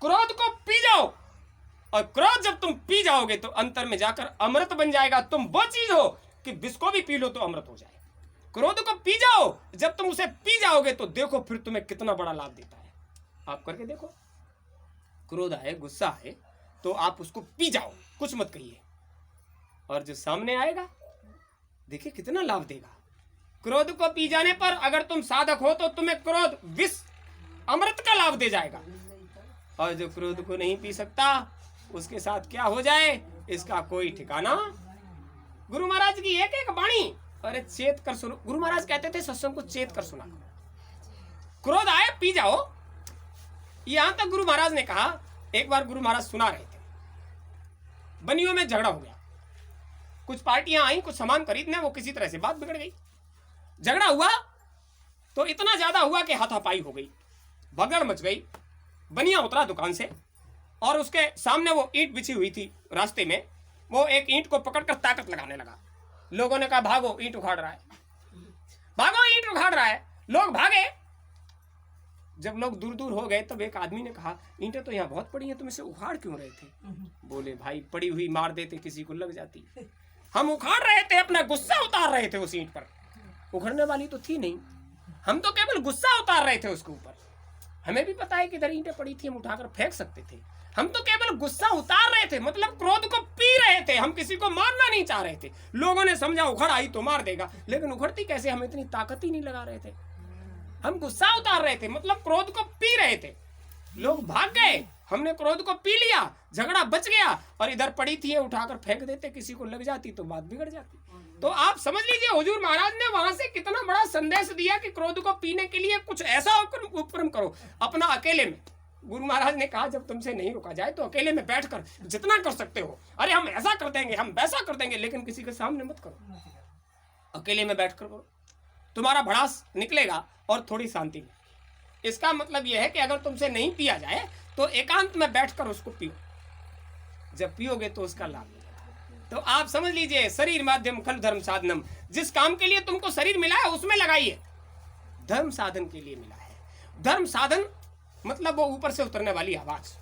क्रोध को पी जाओ, और क्रोध जब तुम पी जाओगे तो अंतर में जाकर अमृत बन जाएगा। तुम वो चीज हो कि विष को भी पी लो तो अमृत हो जाए। क्रोध को पी जाओ, जब तुम उसे पी जाओगे तो देखो फिर तुम्हें कितना बड़ा लाभ देता है। आप करके देखो, क्रोध आए, गुस्सा आए तो आप उसको पी जाओ, कुछ मत कहिए, और जो सामने आएगा देखिए कितना लाभ देगा। क्रोध को पी जाने पर अगर तुम साधक हो तो तुम्हें क्रोध विष अमृत का लाभ दे जाएगा, और जो क्रोध को नहीं पी सकता उसके साथ क्या हो जाए इसका कोई ठिकाना। गुरु महाराज की एक एक वाणी, अरे चेत कर सुनो। गुरु महाराज कहते थे सत्संग को चेत कर सुना करो। क्रोध आए पी जाओ, यहां तक गुरु महाराज ने कहा। एक बार गुरु महाराज सुना रहे थे, बनियों में झगड़ा हो गया। कुछ पार्टियां आई कुछ सामान खरीदने, वो किसी तरह से बात बिगड़ गई, झगड़ा हुआ तो इतना ज्यादा हुआ कि हाथापाई हो गई, भगदड़ मच गई। बनिया उतरा दुकान से और उसके सामने वो ईंट बिछी हुई थी रास्ते में, वो एक ईंट को पकड़कर ताकत लगाने लगा। लोगों ने कहा भागो, ईंट उखाड़ रहा है, भागो ईंट उखाड़ रहा है। लोग भागे। जब लोग दूर दूर हो गए तब एक आदमी ने कहा ईंटें तो यहाँ बहुत पड़ी हैं, तुम इसे उखाड़ क्यों रहे थे? बोले भाई पड़ी हुई मार देते किसी को लग जाती, हम उखाड़ रहे थे, अपना गुस्सा उतार रहे थे उस ईंट पर। उखड़ने वाली तो थी नहीं, हम तो केवल गुस्सा उतार रहे थे उसके ऊपर। हमें भी पता है कि इधर ईंटें पड़ी थी, हम उठाकर फेंक सकते थे, हम तो केवल गुस्सा उतार रहे थे, मतलब क्रोध को पी रहे थे, हम किसी को मारना नहीं चाह रहे थे। लोगों ने समझा उखड़ आई तो मार देगा, लेकिन उखड़ती कैसे, हम इतनी ताकत ही नहीं लगा रहे थे, हम गुस्सा उतार रहे थे, मतलब क्रोध को पी रहे थे। लोग भाग गए, हमने क्रोध को पी लिया, झगड़ा बच गया, और इधर पड़ी थी उठाकर फेंक देते, किसी को लग जाती तो बात बिगड़ जाती। तो आप समझ लीजिए हुजूर महाराज ने वहां से कितना बड़ा संदेश दिया कि क्रोध को पीने के लिए कुछ ऐसा उपक्रम करो अपना अकेले में। गुरु महाराज ने कहा जब तुमसे नहीं रुका जाए तो अकेले में बैठकर जितना कर सकते हो, अरे हम ऐसा कर देंगे, हम वैसा कर देंगे, लेकिन किसी के सामने मत करो, अकेले में बैठकर करो, तुम्हारा भड़ास निकलेगा और थोड़ी शांति में। इसका मतलब यह है कि अगर तुमसे नहीं पिया जाए तो एकांत में बैठकर उसको पियो, जब पियोगे तो उसका लाभ मिलेगा। तो आप समझ लीजिए शरीर माध्यम खल धर्म साधनम, जिस काम के लिए तुमको शरीर मिला है उसमें लगाइए, धर्म साधन के लिए मिला है। धर्म साधन मतलब वो ऊपर से उतरने वाली आवाज।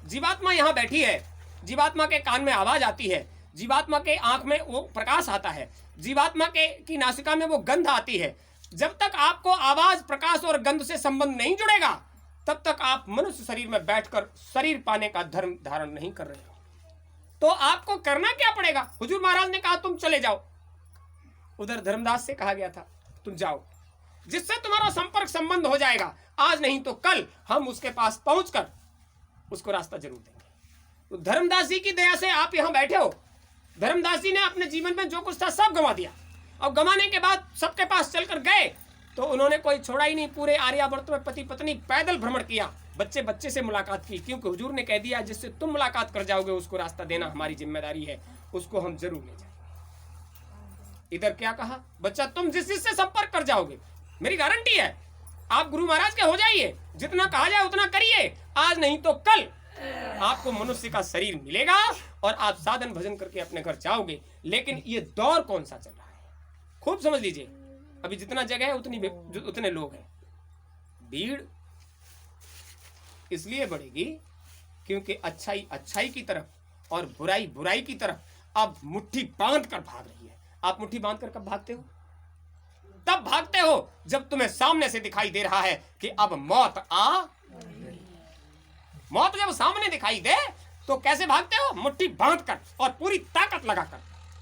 जीवात्मा यहाँ बैठी है, जीवात्मा के कान में आवाज आती है, जीवात्मा के आंख में वो प्रकाश आता है, जीवात्मा के की नासिका में वो गंध आती है। जब तक आपको आवाज, प्रकाश और गंध से संबंध नहीं जुड़ेगा तब तक आप मनुष्य शरीर में बैठकर शरीर पाने का धर्म धारण नहीं कर रहे हो। तो आपको करना क्या पड़ेगा? हुजूर महाराज ने कहा तुम चले जाओ, उधर धर्मदास से कहा गया था तुम जाओ, जिससे तुम्हारा संपर्क संबंध हो जाएगा। आज नहीं तो कल हम उसके पास पहुंचकर उसको रास्ता जरूर देंगे। तो धर्मदास जी की दया से आप यहां बैठे हो। धर्मदास जी ने अपने जीवन में जो कुछ था सब गंवा दिया, और गंवाने के बाद सबके पास चलकर गए तो उन्होंने कोई छोड़ा ही नहीं। पूरे आर्यावर्त में पति पत्नी पैदल भ्रमण किया, बच्चे बच्चे से मुलाकात की, क्योंकि हुजूर ने कह दिया जिससे तुम मुलाकात कर जाओगे उसको रास्ता देना हमारी जिम्मेदारी है, उसको हम जरूर ले जाएंगे। इधर क्या कहा, बच्चा तुम जिस जिससे संपर्क कर जाओगे मेरी गारंटी है आप गुरु महाराज के हो जाइए, जितना कहा जाए उतना करिए, आज नहीं तो कल आपको मनुष्य का शरीर मिलेगा और आप साधन भजन करके अपने घर जाओगे। लेकिन ये दौर कौन सा चल रहा है खूब समझ लीजिए। अभी जितना जगह है उतने लोग हैं, भीड़ इसलिए बढ़ेगी क्योंकि अच्छाई अच्छाई की तरफ और बुराई बुराई की तरफ अब मुट्ठी बांध कर भाग रही है। आप मुट्ठी बांध कर कब भागते हो? तब भागते हो जब तुम्हें सामने से दिखाई दे रहा है कि अब मौत आ रही। मौत जब सामने दिखाई दे तो कैसे भागते हो? मुट्ठी बांध कर और पूरी ताकत लगाकर।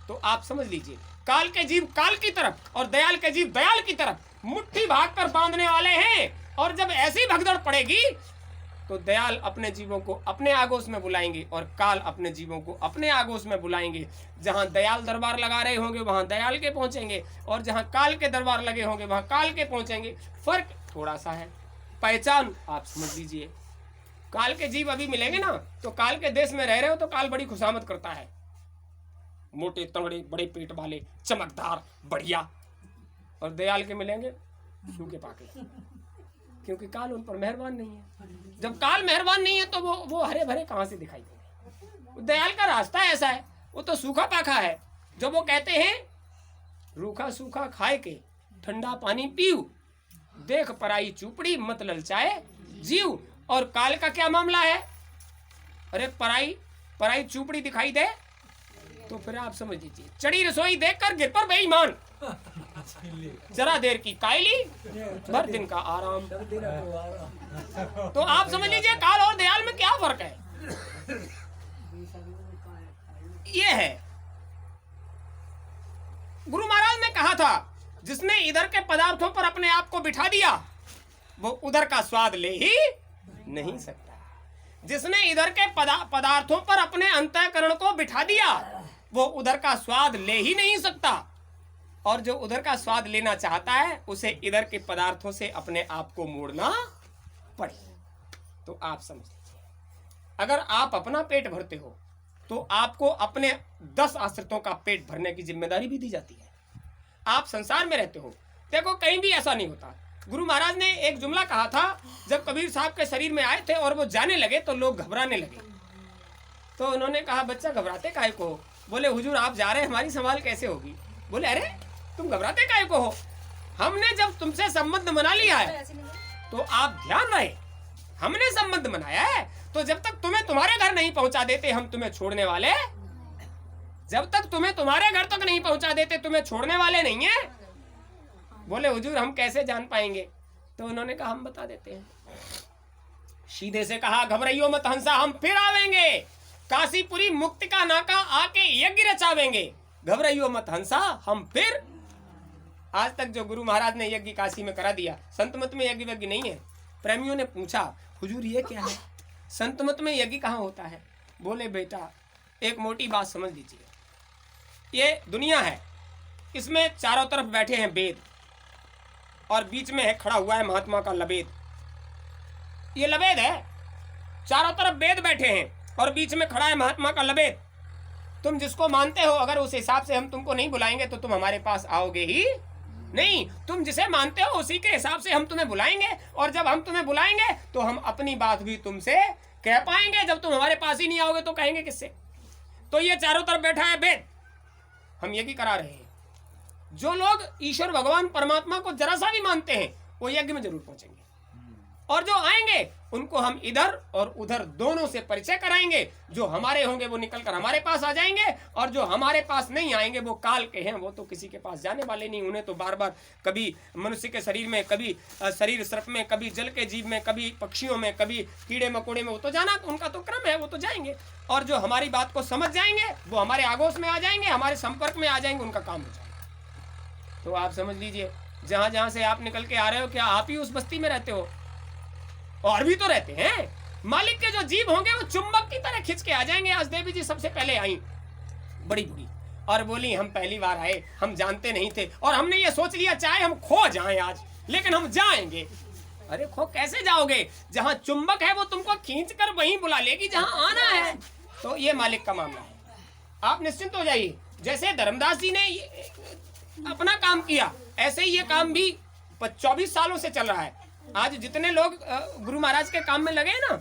तो आप समझ लीजिए काल के जीव काल की तरफ और दयाल के जीव दयाल की तरफ मुट्ठी भागकर बांधने वाले हैं। और जब ऐसी भगदड़ पड़ेगी तो दयाल अपने जीवों को अपने आगोश में बुलाएंगे और काल अपने जीवों को अपने आगोश में बुलाएंगे। जहां दयाल दरबार लगा रहे होंगे वहां दयाल के पहुंचेंगे, और जहां काल के दरबार लगे होंगे वहां काल के पहुंचेंगे। फर्क थोड़ा सा है, पहचान आप समझ लीजिए। काल के जीव अभी मिलेंगे ना तो काल के देश में रह रहे हो तो काल बड़ी खुशामद करता है, मोटे तगड़े बड़े पेट वाले चमकदार बढ़िया। और दयाल के मिलेंगे सूखे पाके, क्योंकि काल उन पर मेहरबान नहीं है। जब काल मेहरबान नहीं है तो वो हरे भरे कहां से दिखाई देंगे। दयाल का रास्ता ऐसा है, वो तो सूखा पाखा है। जो वो कहते हैं रूखा सूखा खाए के ठंडा पानी पीऊ, देख पराई चूपड़ी मत ललचाए जीव। और काल का क्या मामला है? अरे पराई चूपड़ी दिखाई दे तो फिर आप समझ लीजिए, चढ़ी रसोई देखकर गिर पर बेईमान, जरा देर की कायली भर दिन का आराम। तो आप समझ लीजिए काल और दयाल में क्या फर्क है। ये है, गुरु महाराज ने कहा था जिसने इधर के पदार्थों पर अपने आप को बिठा दिया वो उधर का स्वाद ले ही नहीं सकता। जिसने इधर के पदार्थों पर अपने अंतःकरण को बिठा दिया वो उधर का स्वाद ले ही नहीं सकता। और जो उधर का स्वाद लेना चाहता है उसे इधर के पदार्थों से अपने आप को मोड़ना पड़े। तो आप समझ लीजिए, अगर आप अपना पेट भरते हो तो आपको अपने 10 आश्रितों का पेट भरने की जिम्मेदारी भी दी जाती है। आप संसार में रहते हो, देखो कहीं भी ऐसा नहीं होता। गुरु महाराज ने एक जुमला कहा था, जब कबीर साहब के शरीर में आए थे और वो जाने लगे तो लोग घबराने लगे। तो उन्होंने कहा बच्चा घबराते काहे को हो? बोले हुजूर आप जा रहे हैं, हमारी संभाल कैसे होगी? बोले अरे तुम घबराते काहे को हो? हमने जब तुमसे संबंध बना लिया है तो आप ध्यान रहे, हमने संबंध बनाया है तो जब तक तुम्हें तुम्हारे घर नहीं पहुंचा देते हम तुम्हें छोड़ने वाले, जब तक तुम्हें तुम्हारे घर तक नहीं पहुंचा देते तुम्हें छोड़ने वाले नहीं है। बोले हुजूर हम कैसे जान पाएंगे? तो उन्होंने कहा हम बता देते हैं। सीधे से कहा घबराइयो मत हंसा, हम फिर आवेंगे, काशीपुरी मुक्ति का नाका आके यज्ञ रचावेंगे। घबराइयो मत हंसा, हम फिर। आज तक जो गुरु महाराज ने यज्ञ काशी में करा दिया, संत मत में यज्ञ वज्ञ नहीं है। प्रेमियों ने पूछा हुजूर ये क्या है, संत मत में यज्ञ कहाँ होता है? बोले बेटा एक मोटी बात समझ लीजिए, ये दुनिया है, इसमें चारों तरफ बैठे हैं वेद और बीच में है खड़ा हुआ है महात्मा का लबेद। ये लबेद है, चारों तरफ वेद बैठे हैं और बीच में खड़ा है महात्मा का लबेद। तुम जिसको मानते हो अगर उस हिसाब से हम तुमको नहीं बुलाएंगे तो तुम हमारे पास आओगे ही नहीं। तुम जिसे मानते हो उसी के हिसाब से हम तुम्हें बुलाएंगे और जब हम तुम्हें बुलाएंगे तो हम अपनी बात भी तुमसे कह पाएंगे। जब तुम हमारे पास ही नहीं आओगे तो कहेंगे किससे? तो ये चारों तरफ बैठा है वेद, हम यज्ञ करा रहे हैं। जो लोग ईश्वर भगवान परमात्मा को जरा सा भी मानते हैं वो यज्ञ में जरूर पहुंचेंगे और जो आएंगे उनको हम इधर और उधर दोनों से परिचय कराएंगे। जो हमारे होंगे वो निकलकर हमारे पास आ जाएंगे और जो हमारे पास नहीं आएंगे वो काल के हैं, वो तो किसी के पास जाने वाले नहीं। उन्हें तो बार बार कभी मनुष्य के शरीर में, कभी शरीर सर्प में, कभी जल के जीव में, कभी पक्षियों में, कभी कीड़े मकोड़े में, वो तो जाना उनका तो क्रम है, वो तो जाएंगे। और जो हमारी बात को समझ जाएंगे वो हमारे आगोश में आ जाएंगे, हमारे संपर्क में आ जाएंगे, उनका काम हो जाएगा। तो आप समझ लीजिए जहां जहां से आप निकल के आ रहे हो क्या आप ही उस बस्ती में रहते हो? और भी तो रहते हैं। मालिक के जो जीव होंगे वो चुंबक की तरह खिंच के आ जाएंगे। आज देवी जी सबसे पहले आई, बड़ी बूढ़ी, और बोली हम पहली बार आए, हम जानते नहीं थे और हमने ये सोच लिया चाहे हम खो जाएं आज, लेकिन हम जाएंगे। अरे खो कैसे जाओगे? जहां चुंबक है वो तुमको खींच कर वहीं बुला लेगी जहां आना है। तो ये मालिक का मामला है, आप निश्चिंत हो जाइए। जैसे धर्मदास जी ने अपना काम किया ऐसे ही ये काम भी 24 सालों से चल रहा है। आज जितने लोग गुरु महाराज के काम में लगे हैं ना,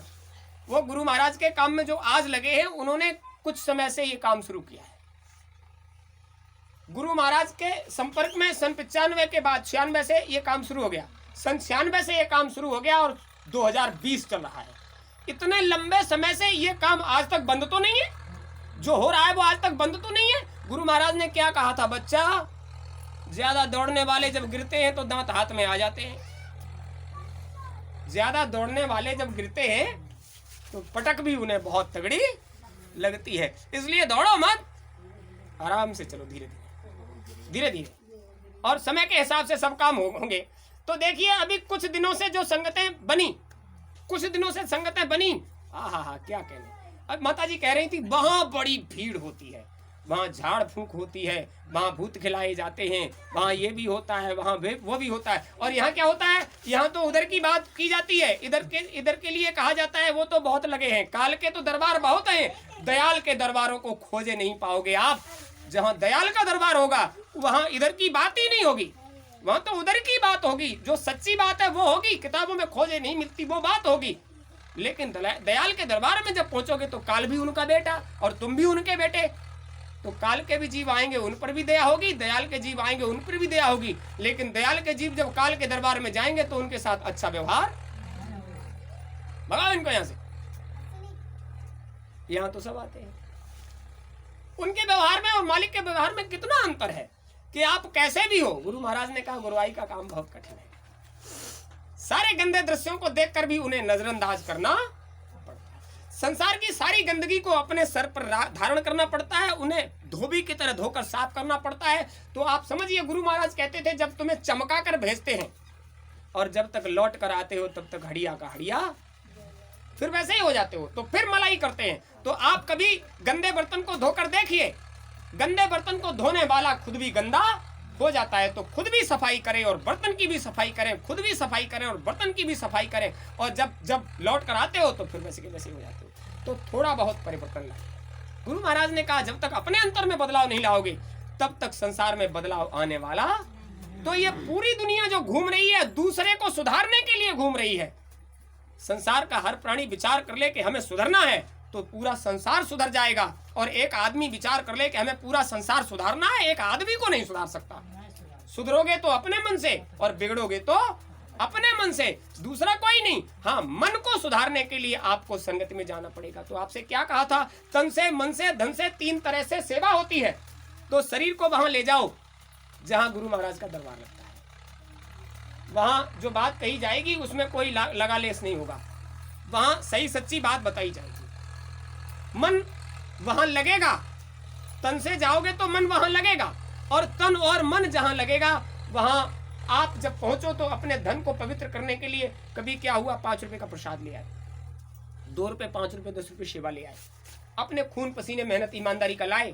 वो गुरु महाराज के काम में जो आज लगे हैं उन्होंने कुछ समय से ये काम शुरू किया है। गुरु महाराज के संपर्क में सन 95 के बाद 96 से ये काम शुरू हो गया। सन 96 से ये काम शुरू हो गया और 2020 चल रहा है। इतने लंबे समय से ये काम आज तक बंद तो नहीं है, जो हो रहा है वो आज तक बंद तो नहीं है। गुरु महाराज ने क्या कहा था? बच्चा ज्यादा दौड़ने वाले जब गिरते हैं तो दांत हाथ में आ जाते हैं। ज्यादा दौड़ने वाले जब गिरते हैं तो पटक भी उन्हें बहुत तगड़ी लगती है। इसलिए दौड़ो मत, आराम से चलो, धीरे धीरे धीरे धीरे, और समय के हिसाब से सब काम होंगे। तो देखिए अभी कुछ दिनों से जो संगतें बनी, कुछ दिनों से संगतें बनी, हाँ क्या कहने। अब माता जी कह रही थी वहां बड़ी भीड़ होती है, वहाँ झाड़ फूंक होती है, वहाँ भूत खिलाए जाते हैं, वहाँ ये भी होता है, वहाँ वो भी होता है। और यहाँ क्या होता है? यहाँ तो उधर की बात की जाती है, इधर के लिए कहा जाता है वो तो बहुत लगे हैं। काल के तो दरबार बहुत हैं, दयाल के दरबारों को खोजे नहीं पाओगे आप। जहाँ दयाल का दरबार होगा वहाँ इधर की बात ही नहीं होगी, वहाँ तो उधर की बात होगी। जो सच्ची बात है वो होगी, किताबों में खोजे नहीं मिलती वो बात होगी। लेकिन दयाल के दरबार में जब पहुंचोगे तो काल भी उनका बेटा और तुम भी उनके बेटे। तो काल के भी जीव आएंगे उन पर भी दया होगी, दयाल के जीव आएंगे उन पर भी दया होगी। लेकिन दयाल के जीव जब काल के दरबार में जाएंगे तो उनके साथ अच्छा व्यवहार, भगाओ इनको यहां से। यहां तो सब आते हैं। उनके व्यवहार में और मालिक के व्यवहार में कितना अंतर है कि आप कैसे भी हो। गुरु महाराज ने कहा गुरुआई का काम बहुत कठिन है। सारे गंदे दृश्यों को देखकर भी उन्हें नजरअंदाज करना पड़ता है। संसार की सारी गंदगी को अपने सर पर धारण करना पड़ता है, उन्हें धोबी की तरह धोकर साफ करना पड़ता है। तो आप समझिए, गुरु महाराज कहते थे जब तुम्हें चमका कर भेजते हैं और जब तक लौट कर आते हो तब तक हड़िया का हड़िया, फिर वैसे ही हो जाते हो, तो फिर मलाई करते हैं। तो आप कभी गंदे बर्तन को धोकर देखिए, गंदे बर्तन को धोने वाला खुद भी गंदा हो जाता है। तो खुद भी सफाई करें और बर्तन की भी सफाई करें, खुद भी सफाई करें और बर्तन की भी सफाई करें, और जब जब लौट कर आते हो तो फिर वैसे के वैसे हो जाते हो। तो थोड़ा बहुत परिवर्तन लाए। गुरु महाराज ने कहा जब तक अपने अंतर में बदलाव नहीं लाओगे तब तक संसार में बदलाव आने वाला। तो ये पूरी दुनिया जो घूम रही है दूसरे को सुधारने के लिए घूम रही है। संसार का हर प्राणी विचार कर ले कि हमें सुधरना है तो पूरा संसार सुधर जाएगा, और एक आदमी विचार कर ले कि हमें पूरा संसार सुधारना है, एक आदमी को नहीं सुधार सकता। सुधरोगे तो अपने मन से और बिगड़ोगे तो अपने मन से, दूसरा कोई नहीं। हाँ, मन को सुधारने के लिए आपको संगति में जाना पड़ेगा। तो आपसे क्या कहा था, तन से, मन से, धन से, 3 तरह से सेवा होती है। तो शरीर को वहां ले जाओ जहां गुरु महाराज का दरबार लगता है। वहां जो बात कही जाएगी उसमें कोई लगा लेस नहीं होगा, वहां सही सच्ची बात बताई जाएगी। मन वहां लगेगा, तन से जाओगे तो मन वहां लगेगा, और तन और मन जहां लगेगा वहां आप जब पहुंचो तो अपने धन को पवित्र करने के लिए कभी क्या हुआ, 5 रुपए का प्रसाद ले आए, 2 रुपए, 5 रुपए, 10 रुपए सेवा ले आए, अपने खून पसीने मेहनत ईमानदारी का लाए।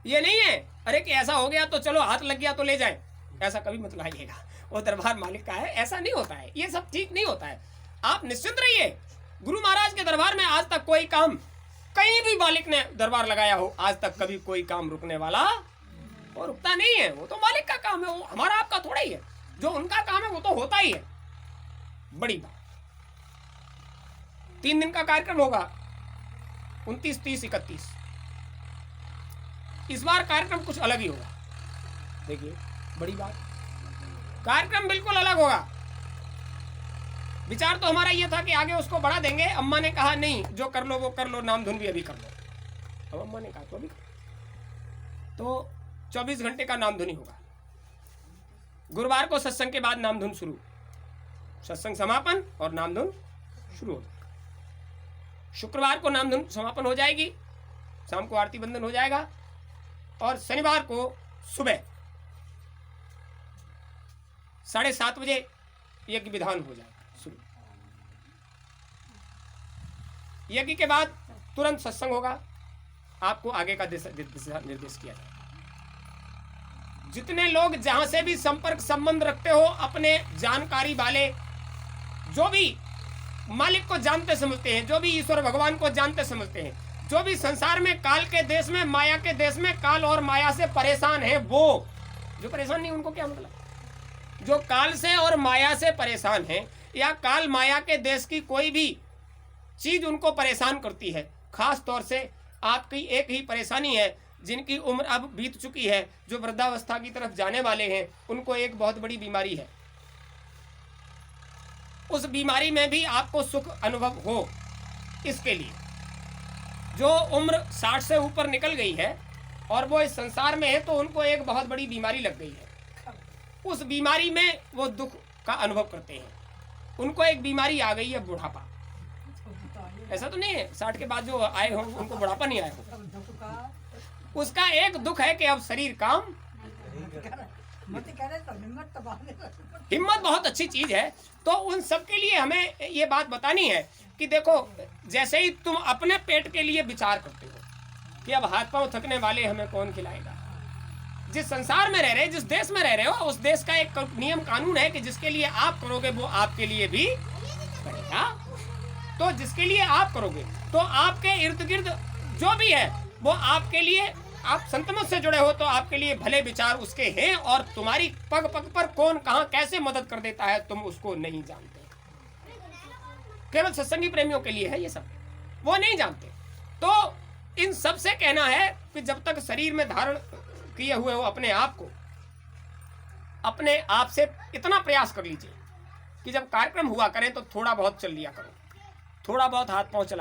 ये नहीं है अरे कि ऐसा हो गया तो चलो हाथ लग गया तो ले जाए, ऐसा कभी मत लाइएगा। वो दरबार मालिक का है, ऐसा नहीं होता है, ये सब ठीक नहीं होता है। आप निश्चिंत रहिए, गुरु महाराज के दरबार में आज तक कोई काम, कहीं भी मालिक ने दरबार लगाया हो, आज तक कभी कोई काम रुकने वाला और रुकता नहीं है। वो तो मालिक का काम है, वो हमारा आपका थोड़ा ही है। जो उनका काम है वो तो होता ही है। बड़ी बात, 3 दिन का कार्यक्रम होगा, 29, 30, 31। इस बार कार्यक्रम कुछ अलग ही होगा। देखिए बड़ी बात, कार्यक्रम बिल्कुल अलग होगा। विचार तो हमारा ये था कि आगे उसको बढ़ा देंगे। अम्मा ने कहा नहीं, जो कर लो वो कर लो, नाम धुन भी अभी कर लो। अब अम्मा ने कहा तो अभी तो 24 घंटे का नाम धुनी होगा। गुरुवार को सत्संग के बाद नाम धुन शुरू, सत्संग समापन और नाम धुन शुरू हो जाएगा। शुक्रवार को नाम धुन समापन हो जाएगी, शाम को आरती बंदन हो जाएगा, और शनिवार को सुबह 7:30 बजे यज्ञ विधान हो जाएगा शुरू। यज्ञ के बाद तुरंत सत्संग होगा, आपको आगे का दिशा निर्देश किया जाएगा। जितने लोग जहां से भी संपर्क संबंध रखते हो, अपने जानकारी वाले, जो भी मालिक को जानते समझते हैं, जो भी ईश्वर भगवान को जानते समझते हैं, जो भी संसार में काल के देश में, माया के देश में काल और माया से परेशान है, वो जो परेशान नहीं उनको क्या मतलब, जो काल से और माया से परेशान है, या काल माया के देश की कोई भी चीज उनको परेशान करती है। खास तौर से आपकी एक ही परेशानी है, जिनकी उम्र अब बीत चुकी है, जो वृद्धावस्था की तरफ जाने वाले हैं, उनको एक बहुत बड़ी बीमारी है। उस बीमारी में भी आपको सुख अनुभव हो, इसके लिए जो उम्र 60 से ऊपर निकल गई है और वो इस संसार में है, तो उनको एक बहुत बड़ी बीमारी लग गई है। उस बीमारी में वो दुख का अनुभव करते हैं। उनको एक बीमारी आ गई है, बुढ़ापा। ऐसा तो नहीं है 60 के बाद जो आए हो उनको बुढ़ापा नहीं आया हो। उसका एक दुख है कि अब शरीर काम, हिम्मत बहुत अच्छी चीज है। तो उन सब के लिए हमें ये बात बतानी है कि देखो, जैसे ही तुम अपने पेट के लिए विचार करते हो कि अब हाथ पांव थकने वाले, हमें कौन खिलाएगा। जिस संसार में रह रहे, जिस देश में रह रहे हो, उस देश का एक नियम कानून है कि जिसके लिए आप करोगे वो आपके लिए भी करेगा। तो जिसके लिए आप करोगे, तो आपके इर्द गिर्द जो भी है वो आपके लिए, आप संतमत से जुड़े हो तो आपके लिए भले विचार उसके हैं, और तुम्हारी पग पग पर कौन कहां कैसे मदद कर देता है तुम उसको नहीं जानते। केवल सत्संगी प्रेमियों के लिए है ये सब, वो नहीं जानते। तो इन सब से कहना है कि जब तक शरीर में धारण किए हुए हो अपने आप को, अपने आप से इतना प्रयास कर लीजिए कि जब कार्यक्रम हुआ करें तो थोड़ा बहुत चल लिया करो। थोड़ा बहुत हाथ पांव चला